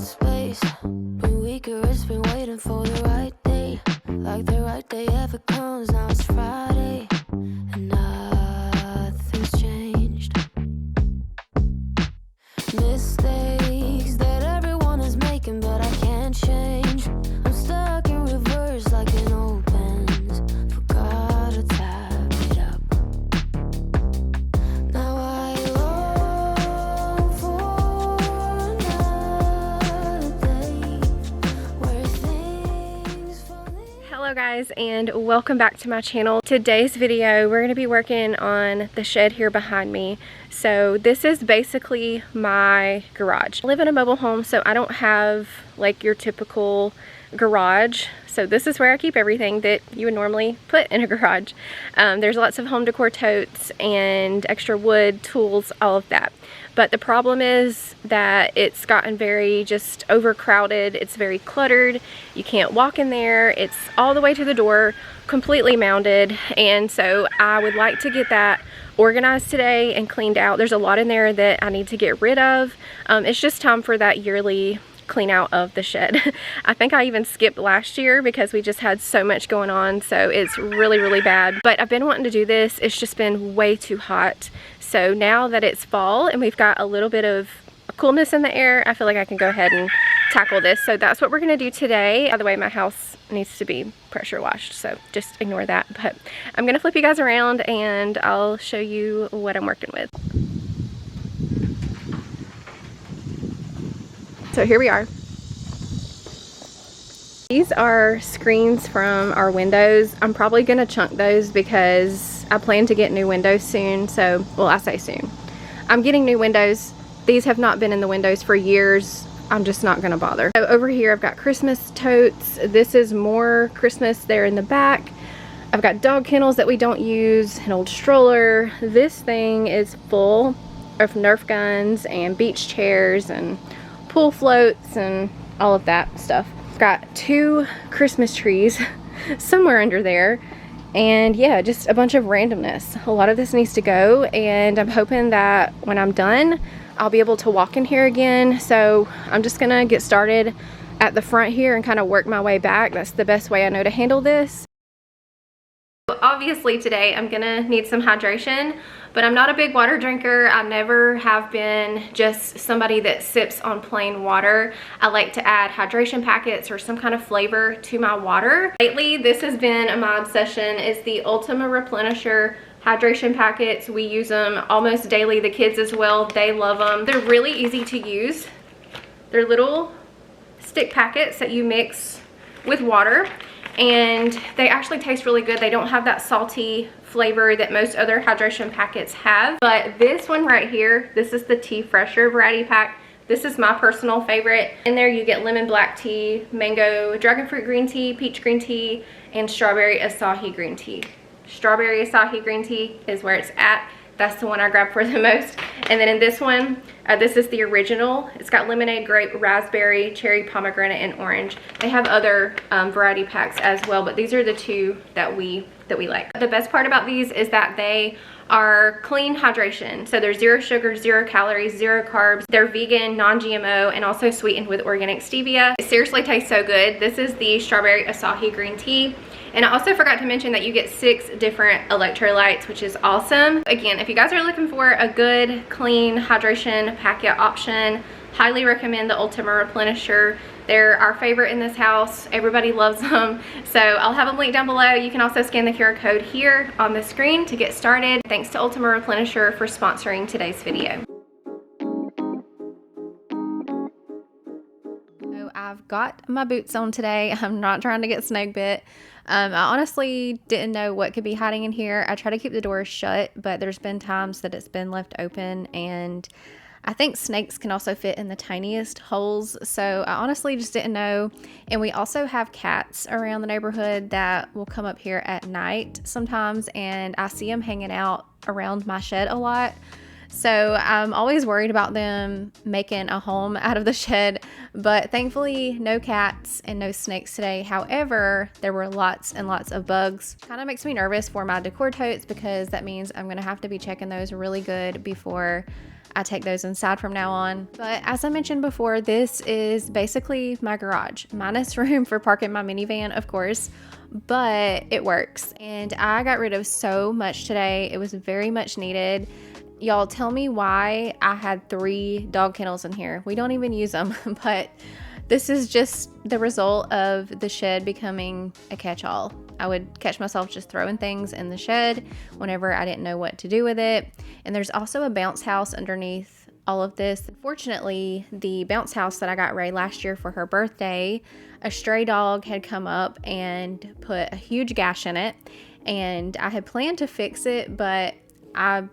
space. Been weaker, it's been waiting for the right day. Like the right day ever comes, now it's Friday. And nothing's changed. Mistakes that everyone is making, but I can't change. I'm stuck in reverse like an old Benz. Forgot to tap it up. Now I long for another day where things fall in. Hello guys, and welcome back to my channel. Today's video we're going to be working on the shed here behind me. So this is basically my garage. I live in a mobile home, so I don't have like your typical garage. So this is where I keep everything that you would normally put in a garage. There's lots of home decor totes and extra wood, tools, all of that. But the problem is that it's gotten very just overcrowded. It's very cluttered. You can't walk in there. It's all the way to the door, completely mounded. And so I would like to get that organized today and cleaned out. There's a lot in there that I need to get rid of. It's just time for that yearly clean out of the shed. I think I even skipped last year because we just had so much going on, so it's really bad. But I've been wanting to do this. It's just been way too hot. So now that it's fall and we've got a little bit of coolness in the air, I feel like I can go ahead and tackle this. So that's what we're gonna do today. By the way, my house needs to be pressure washed, so just ignore that. But I'm gonna flip you guys around and I'll show you what I'm working with. So here we are. These are screens from our windows. I'm probably gonna chunk those because I plan to get new windows soon. So, well, I say soon. I'm getting new windows. These have not been in the windows for years. I'm just not gonna bother. So over here I've got Christmas totes. This is more Christmas there in the back. I've got dog kennels that we don't use, an old stroller. This thing is full of Nerf guns and beach chairs and pool floats and all of that stuff. I've got 2 Christmas trees somewhere under there. And yeah, just a bunch of randomness. A lot of this needs to go, and I'm hoping that when I'm done, I'll be able to walk in here again. So I'm just gonna get started at the front here and kind of work my way back. That's the best way I know to handle this. Obviously today I'm gonna need some hydration, but I'm not a big water drinker. I never have been just somebody that sips on plain water. I like to add hydration packets or some kind of flavor to my water. Lately, this has been my obsession, is the Ultima Replenisher hydration packets. We use them almost daily, the kids as well. They love them. They're really easy to use. They're little stick packets that you mix with water, and they actually taste really good. They don't have that salty flavor that most other hydration packets have. But this one right here, this is the Tea Fresher variety pack. This is my personal favorite. In there you get lemon black tea, mango dragon fruit green tea, peach green tea, and strawberry acai green tea. Strawberry acai green tea is where it's at. That's the one I grab for the most. And then in this one, this is the original. It's got lemonade, grape, raspberry, cherry, pomegranate, and orange. They have other variety packs as well, but these are the 2 that we like. The best part about these is that they are clean hydration. So they're 0 sugar, 0 calories, 0 carbs. They're vegan, non-GMO, and also sweetened with organic stevia. It seriously tastes so good. This is the strawberry acai green tea. And I also forgot to mention that you get 6 different electrolytes, which is awesome. Again, if you guys are looking for a good, clean hydration packet option, highly recommend the Ultima Replenisher. They're our favorite in this house. Everybody loves them. So I'll have them linked down below. You can also scan the QR code here on the screen to get started. Thanks to Ultima Replenisher for sponsoring today's video. So I've got my boots on today. I'm not trying to get snake bit. I honestly didn't know what could be hiding in here. I try to keep the doors shut, but there's been times that it's been left open, and I think snakes can also fit in the tiniest holes. So I honestly just didn't know. And we also have cats around the neighborhood that will come up here at night sometimes, and I see them hanging out around my shed a lot. So I'm always worried about them making a home out of the shed, but thankfully no cats and no snakes today. However, there were lots and lots of bugs. Kind of makes me nervous for my decor totes because that means I'm gonna have to be checking those really good before I take those inside from now on. But as I mentioned before, this is basically my garage, minus room for parking my minivan, of course, but it works. And I got rid of so much today. It was very much needed. Y'all, tell me why I had 3 dog kennels in here. We don't even use them, but this is just the result of the shed becoming a catch-all. I would catch myself just throwing things in the shed whenever I didn't know what to do with it. And there's also a bounce house underneath all of this. Fortunately, the bounce house that I got Ray last year for her birthday, a stray dog had come up and put a huge gash in it. And I had planned to fix it, but I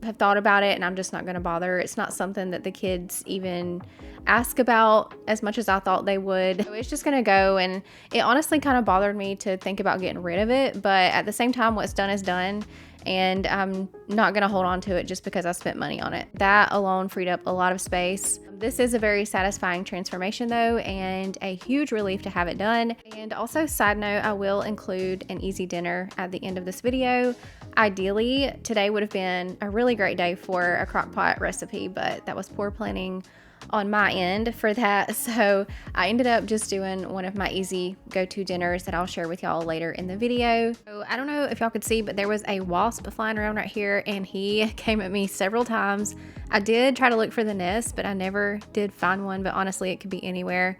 have thought about it and I'm just not going to bother. It's not something that the kids even ask about as much as I thought they would. So it's just going to go, and it honestly kind of bothered me to think about getting rid of it, but at the same time, what's done is done, and I'm not going to hold on to it just because I spent money on it. That alone freed up a lot of space. This is a very satisfying transformation though, and a huge relief to have it done. And also, side note, I will include an easy dinner at the end of this video. Ideally, today would have been a really great day for a crock pot recipe, but that was poor planning on my end for that. So I ended up just doing one of my easy go-to dinners that I'll share with y'all later in the video. So I don't know if y'all could see, but there was a wasp flying around right here and he came at me several times. I did try to look for the nest, but I never did find one, but honestly, it could be anywhere.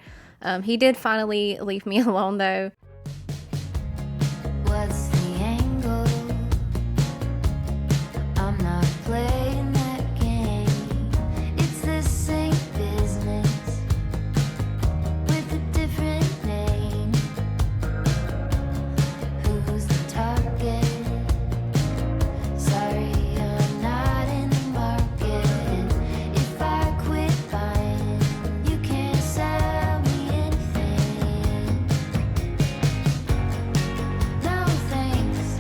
He did finally leave me alone though. What's the angle? I'm not playing that game. It's the same business with a different name. Who's the target? Sorry, I'm not in the market. If I quit buying, you can't sell me anything. No thanks,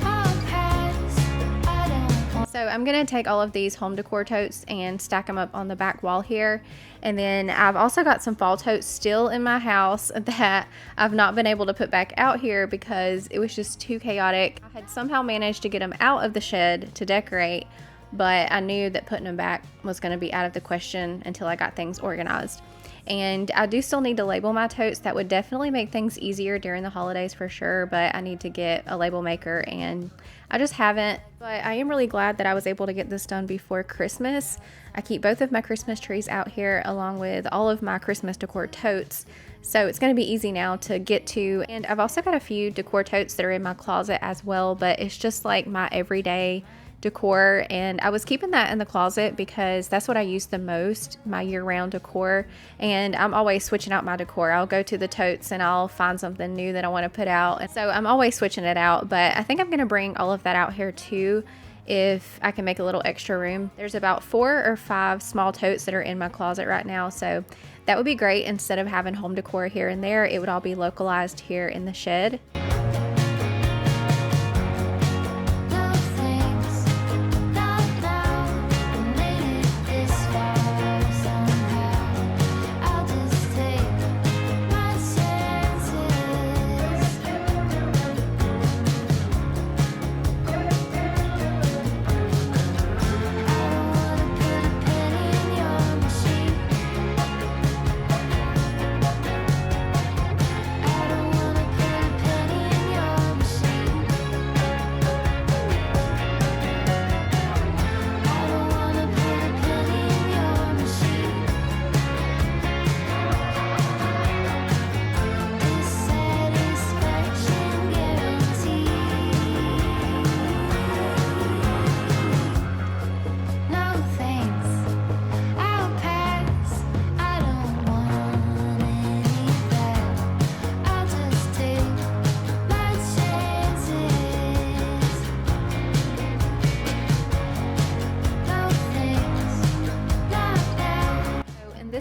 I'll pass. I don't want. So I'm going to take all of these home decor totes and stack them up on the back wall here. And then I've also got some fall totes still in my house that I've not been able to put back out here because it was just too chaotic. I had somehow managed to get them out of the shed to decorate, but I knew that putting them back was going to be out of the question until I got things organized. And I do still need to label my totes. That would definitely make things easier during the holidays for sure, but I need to get a label maker and I just haven't. But I am really glad that I was able to get this done before Christmas. I keep both of my Christmas trees out here along with all of my Christmas decor totes. So it's going to be easy now to get to. And I've also got a few decor totes that are in my closet as well, but it's just like my everyday decor, and I was keeping that in the closet because that's what I use the most, my year-round decor, and I'm always switching out my decor. I'll go to the totes and I'll find something new that I want to put out, and so I'm always switching it out. But I think I'm going to bring all of that out here too if I can make a little extra room. There's about 4 or 5 small totes that are in my closet right now, so that would be great. Instead of having home decor here and there, it would all be localized here in the shed.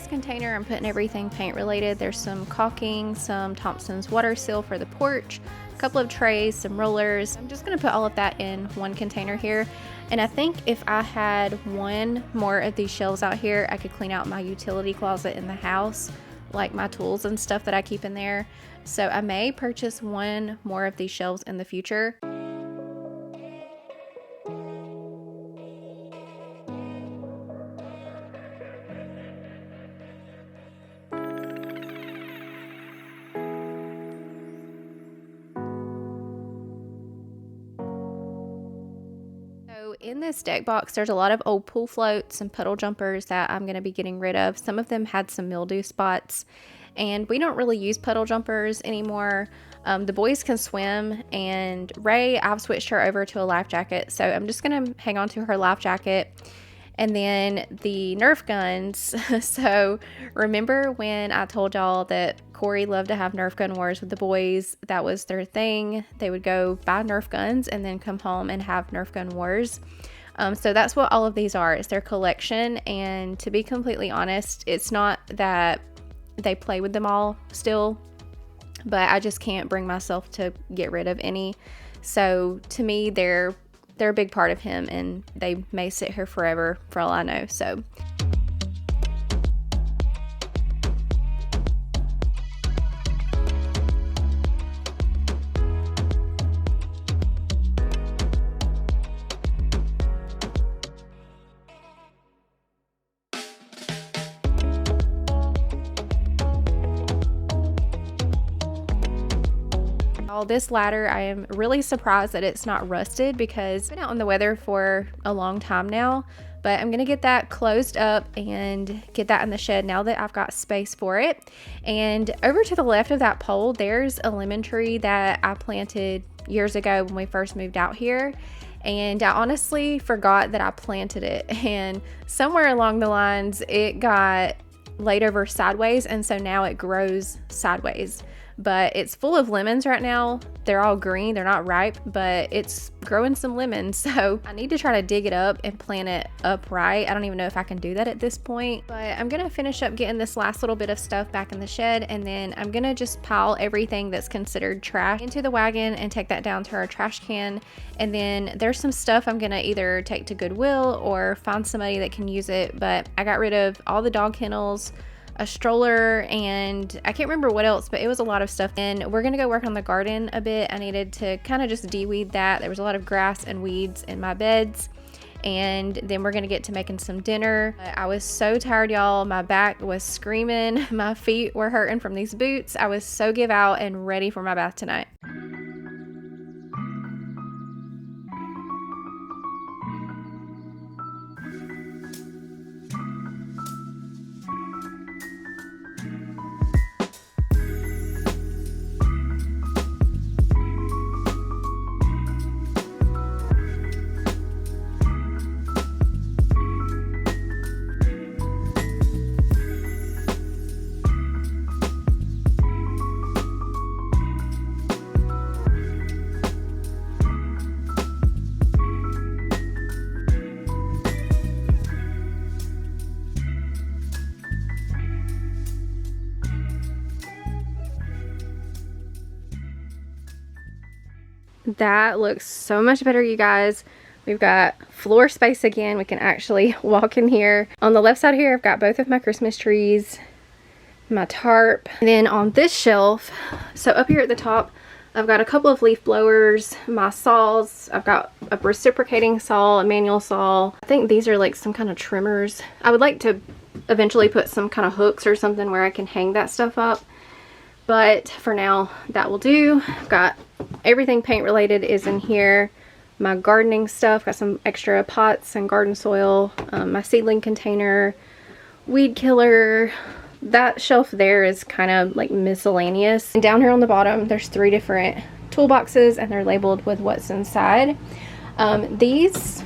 Container, I'm putting everything paint related. There's some caulking, some Thompson's water seal for the porch, a couple of trays, some rollers. I'm just going to put all of that in one container here. And I think if I had one more of these shelves out here, I could clean out my utility closet in the house, like my tools and stuff that I keep in there. So I may purchase one more of these shelves in the future. In this deck box, there's a lot of old pool floats and puddle jumpers that I'm going to be getting rid of. Some of them had some mildew spots, and we don't really use puddle jumpers anymore. The boys can swim, and Ray, I've switched her over to a life jacket, so I'm just going to hang on to her life jacket. And then the Nerf guns. So remember when I told y'all that Corey loved to have Nerf gun wars with the boys? That was their thing. They would go buy Nerf guns and then come home and have Nerf gun wars. So that's what all of these are. It's their collection. And to be completely honest, it's not that they play with them all still, but I just can't bring myself to get rid of any. So to me, they're a big part of him, and they may sit here forever for all I know. So this ladder, I am really surprised that it's not rusted because it's been out in the weather for a long time now, but I'm gonna get that closed up and get that in the shed now that I've got space for it. And over to the left of that pole, there's a lemon tree that I planted years ago when we first moved out here, and I honestly forgot that I planted it, and somewhere along the lines it got laid over sideways, and so now it grows sideways. But it's full of lemons right now. They're all green, they're not ripe, but it's growing some lemons. So I need to try to dig it up and plant it upright. I don't even know if I can do that at this point, but I'm gonna finish up getting this last little bit of stuff back in the shed, and then I'm gonna just pile everything that's considered trash into the wagon and take that down to our trash can. And then there's some stuff I'm gonna either take to Goodwill or find somebody that can use it, but I got rid of all the dog kennels, a stroller, and I can't remember what else, but it was a lot of stuff. And we're gonna go work on the garden a bit. I needed to kind of just de-weed that. There was a lot of grass and weeds in my beds, and then we're gonna get to making some dinner. I was so tired, y'all. My back was screaming, my feet were hurting from these boots. I was so give out and ready for my bath tonight. That looks so much better, you guys. We've got floor space again. We can actually walk in here. On the left side here, I've got both of my Christmas trees, my tarp. And then on this shelf, so up here at the top, I've got a couple of leaf blowers, my saws. I've got a reciprocating saw, a manual saw. I think these are like some kind of trimmers. I would like to eventually put some kind of hooks or something where I can hang that stuff up, but for now that will do. I've got everything paint related is in here. My gardening stuff, got some extra pots and garden soil, my seedling container, weed killer. That shelf there is kind of like miscellaneous. And down here on the bottom, there's 3 different toolboxes, and they're labeled with what's inside. These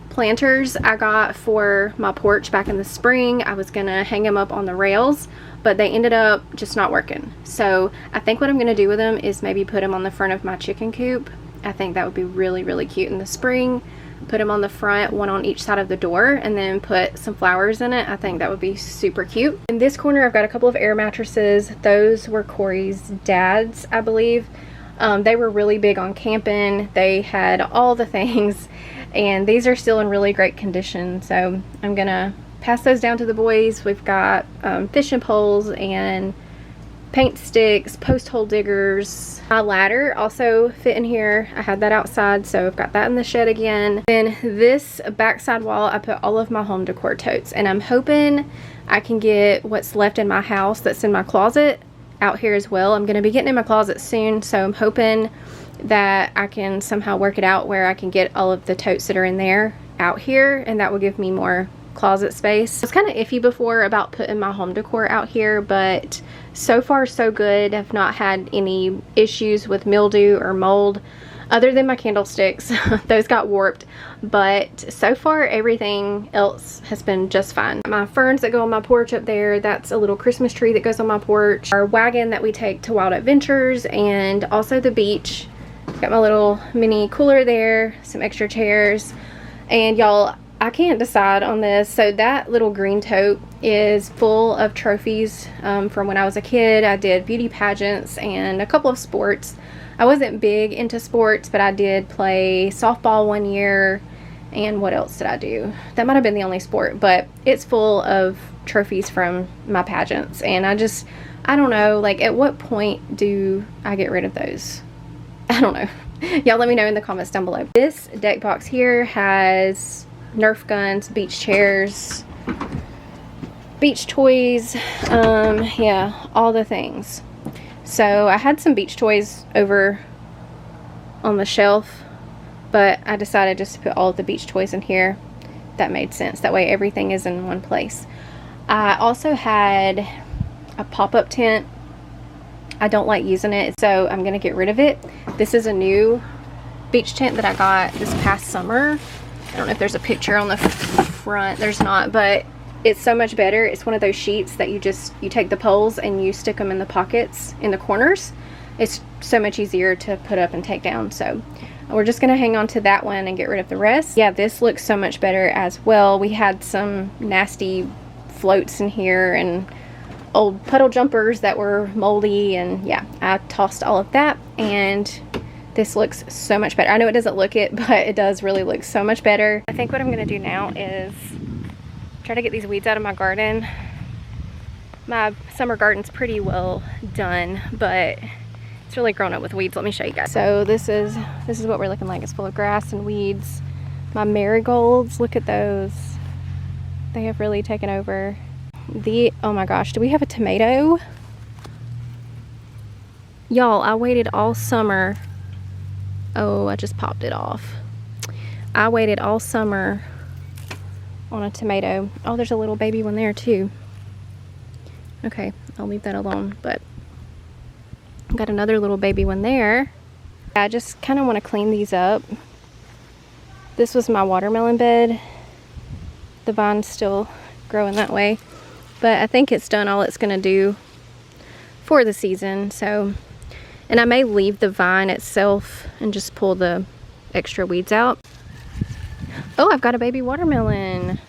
planters I got for my porch back in the spring. I was gonna hang them up on the rails, but they ended up just not working. So I think what I'm gonna do with them is maybe put them on the front of my chicken coop. I think that would be really, really cute in the spring. Put them on the front, one on each side of the door, and then put some flowers in it. I think that would be super cute. In this corner, I've got a couple of air mattresses. Those were Corey's dad's, I believe. They were really big on camping. They had all the things, and these are still in really great condition. So I'm gonna pass those down to the boys. We've got fishing poles and paint sticks, post hole diggers. My ladder also fit in here. I had that outside, so I've got that in the shed again. Then this backside wall, I put all of my home decor totes, and I'm hoping I can get what's left in my house that's in my closet out here as well. I'm gonna be getting in my closet soon, so I'm hoping that I can somehow work it out where I can get all of the totes that are in there out here, and that will give me more closet space. I was kind of iffy before about putting my home decor out here, but so far so good. I've not had any issues with mildew or mold other than my candlesticks. Those got warped, but so far everything else has been just fine. My ferns that go on my porch up there, that's a little Christmas tree that goes on my porch. Our wagon that we take to Wild Adventures, and also the beach. Got my little mini cooler there, some extra chairs. And y'all, I can't decide on this. So that little green tote is full of trophies from when I was a kid. I did beauty pageants and a couple of sports. I wasn't big into sports, but I did play softball one year. And what else did I do? That might have been the only sport, but it's full of trophies from my pageants. And I don't know, like, at what point do I get rid of those? I don't know. Y'all let me know in the comments down below. This deck box here has Nerf guns, beach chairs, beach toys, yeah, all the things. So I had some beach toys over on the shelf, but I decided just to put all of the beach toys in here. That made sense. That way everything is in one place. I also had a pop-up tent. I don't like using it, so I'm gonna get rid of it. This is a new beach tent that I got this past summer. I don't know if there's a picture on the front. There's not, but it's so much better. It's one of those sheets that you take the poles and you stick them in the pockets in the corners. It's so much easier to put up and take down. So we're just gonna hang on to that one and get rid of the rest. Yeah, this looks so much better as well. We had some nasty floats in here and old puddle jumpers that were moldy, and yeah, I tossed all of that, and this looks so much better. I know it doesn't look it, but it does really look so much better. I think what I'm gonna do now is try to get these weeds out of my garden. My summer garden's pretty well done, but it's really grown up with weeds. Let me show you guys. So this is what we're looking like. It's full of grass and weeds. My marigolds, look at those. They have really taken over. Oh my gosh, do we have a tomato? Y'all, I waited all summer. Oh, I just popped it off. I waited all summer on a tomato. Oh, there's a little baby one there too. Okay, I'll leave that alone, but got another little baby one there. I just kind of want to clean these up. This was my watermelon bed. The vine's still growing that way, but I think it's done all it's gonna do for the season. So, and I may leave the vine itself and just pull the extra weeds out. Oh, I've got a baby watermelon.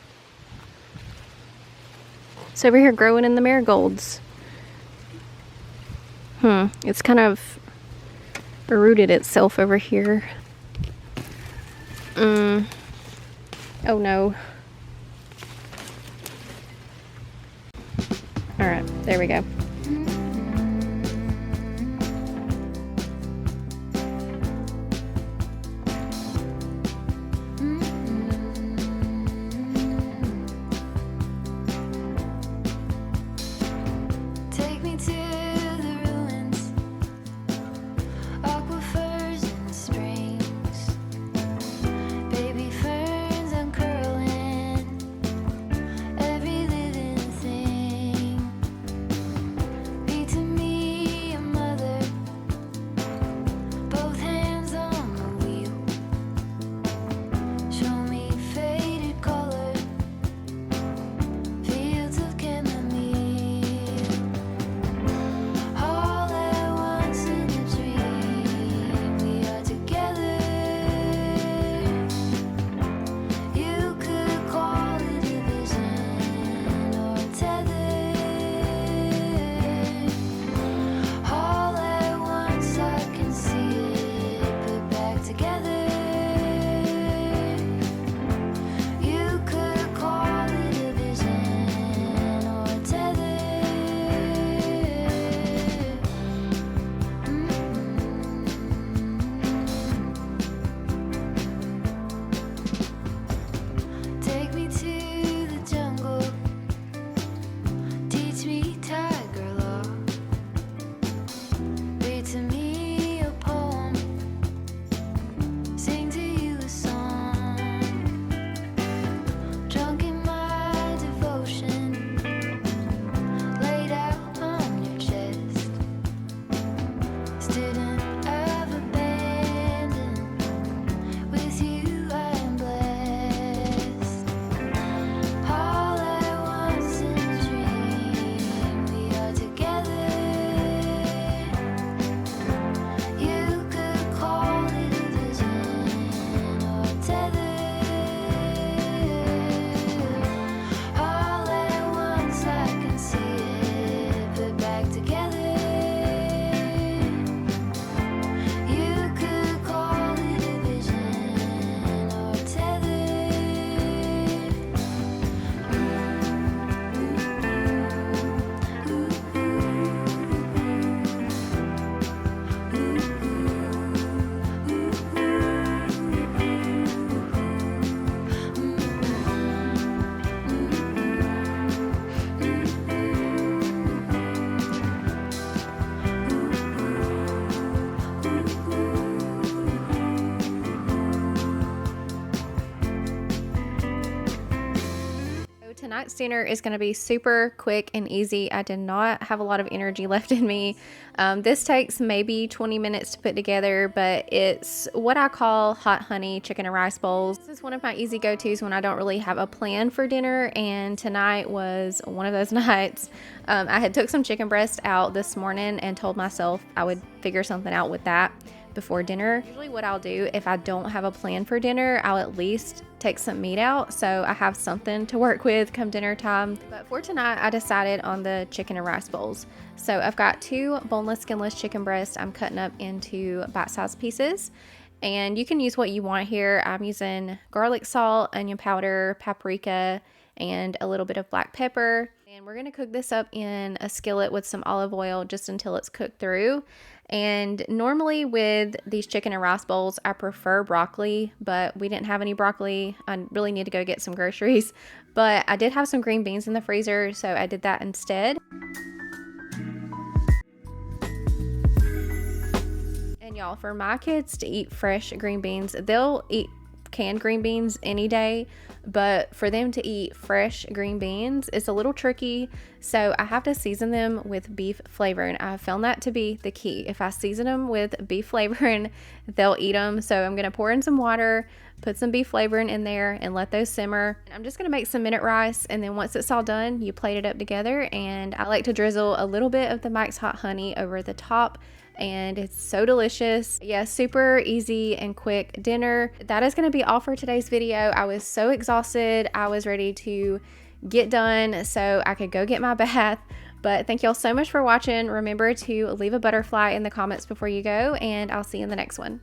It's over here growing in the marigolds. It's kind of rooted itself over here. Oh no. All right, there we go. Take me to the ruins, aquifers and springs, baby ferns uncurling, every living thing. Be to me a mother, both hands on the wheel. Show me faded color, fields of chamomile. Tonight's dinner is going to be super quick and easy. I did not have a lot of energy left in me. This takes maybe 20 minutes to put together, but it's what I call hot honey chicken and rice bowls. This is one of my easy go-tos when I don't really have a plan for dinner, and tonight was one of those nights. I had took some chicken breast out this morning and told myself I would figure something out with that before dinner. Usually what I'll do if I don't have a plan for dinner, I'll at least take some meat out so I have something to work with come dinner time. But for tonight, I decided on the chicken and rice bowls. So I've got 2 boneless, skinless chicken breasts I'm cutting up into bite-sized pieces. And you can use what you want here. I'm using garlic salt, onion powder, paprika, and a little bit of black pepper. And we're going to cook this up in a skillet with some olive oil just until it's cooked through. And normally with these chicken and rice bowls, I prefer broccoli, but we didn't have any broccoli. I really need to go get some groceries, but I did have some green beans in the freezer, so I did that instead. And y'all, for my kids to eat fresh green beans, they'll eat canned green beans any day, but for them to eat fresh green beans, it's a little tricky. So I have to season them with beef flavoring. I have found that to be the key. If I season them with beef flavoring, they'll eat them. So I'm going to pour in some water, put some beef flavoring in there, and let those simmer. I'm just going to make some minute rice, and then once it's all done, you plate it up together. And I like to drizzle a little bit of the Mike's Hot Honey over the top, and it's so delicious. Yeah, super easy and quick dinner. That is going to be all for today's video. I was so exhausted. I was ready to get done so I could go get my bath. But thank y'all so much for watching. Remember to leave a butterfly in the comments before you go, and I'll see you in the next one.